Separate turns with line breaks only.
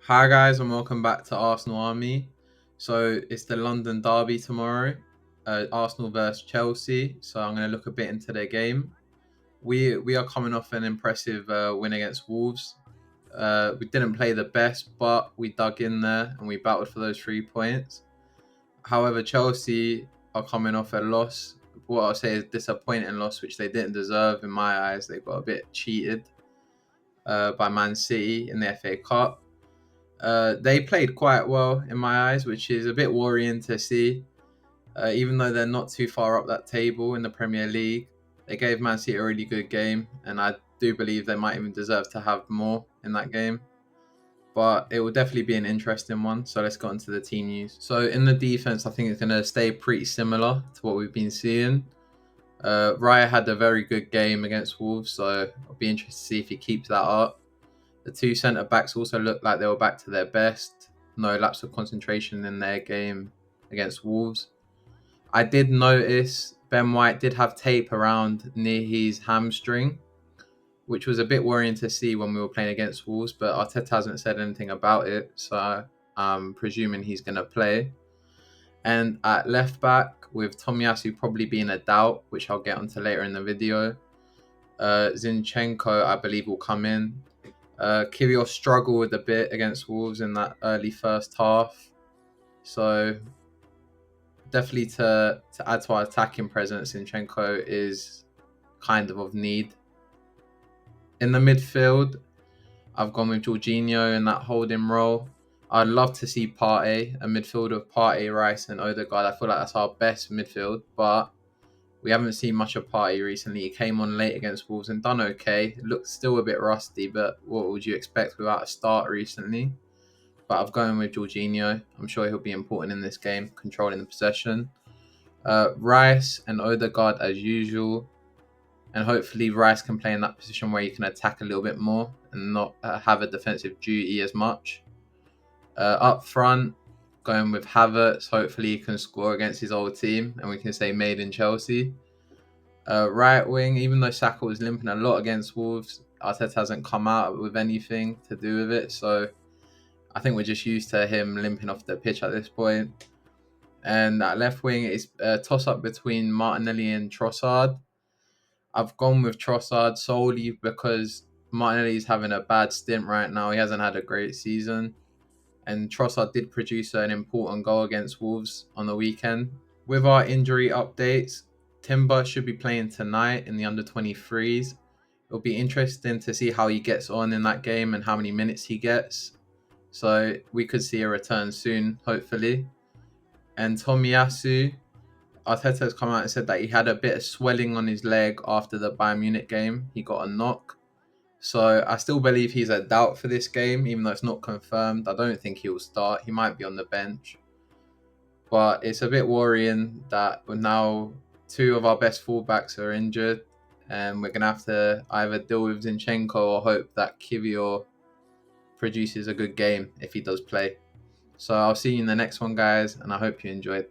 Hi guys, and welcome back to Arsenal Army. So it's the London derby tomorrow, Arsenal versus Chelsea. So I'm going to look a bit into their game. We are coming off an impressive win against Wolves. We didn't play the best, but we dug in there and we battled for those 3 points. However, Chelsea are coming off a loss. What I'll say is disappointing loss, which they didn't deserve in my eyes. They got a bit cheated by Man City in the FA Cup. They played quite well in my eyes, which is a bit worrying to see. Even though they're not too far up that table in the Premier League, they gave Man City a really good game, and I do believe they might even deserve to have more in that game. But it will definitely be an interesting one. So let's go into the team news. So in the defense, I think it's going to stay pretty similar to what we've been seeing. Raya had a very good game against Wolves, so I'll be interested to see if he keeps that up. The two centre backs also looked like they were back to their best. No lapse of concentration in their game against Wolves. I did notice Ben White did have tape around near his hamstring, which was a bit worrying to see when we were playing against Wolves, but Arteta hasn't said anything about it, so I'm presuming he's going to play. And at left back, with Tomiyasu probably being a doubt, which I'll get onto later in the video, Zinchenko, I believe, will come in. Kiwior struggled a bit against Wolves in that early first half. So definitely to add to our attacking presence, Zinchenko is kind of need. In the midfield, I've gone with Jorginho in that holding role. I'd love to see Partey, a midfield of Partey, Reiss and Ødegaard. I feel like that's our best midfield, but we haven't seen much of Partey recently. He came on late against Wolves and done okay. Looks still a bit rusty, but what would you expect without a start recently? But I've gone with Jorginho. I'm sure he'll be important in this game, controlling the possession. Reiss and Ødegaard as usual. And hopefully Reiss can play in that position where you can attack a little bit more and not have a defensive duty as much. Up front, going with Havertz. Hopefully he can score against his old team and we can say made in Chelsea. Right wing, even though Saka was limping a lot against Wolves, Arteta hasn't come out with anything to do with it. So I think we're just used to him limping off the pitch at this point. And that left wing is a toss-up between Martinelli and Trossard. I've gone with Trossard solely because Martinelli is having a bad stint right now. He hasn't had a great season. And Trossard did produce an important goal against Wolves on the weekend. With our injury updates, Timber should be playing tonight in the under-23s. It'll be interesting to see how he gets on in that game and how many minutes he gets. So we could see a return soon, hopefully. And Tomiyasu, Arteta has come out and said that he had a bit of swelling on his leg after the Bayern Munich game. He got a knock. So I still believe he's a doubt for this game, even though it's not confirmed. I don't think he'll start. He might be on the bench. But it's a bit worrying that now two of our best fullbacks are injured. And we're going to have to either deal with Zinchenko or hope that Kiwior produces a good game if he does play. So I'll see you in the next one, guys, and I hope you enjoyed.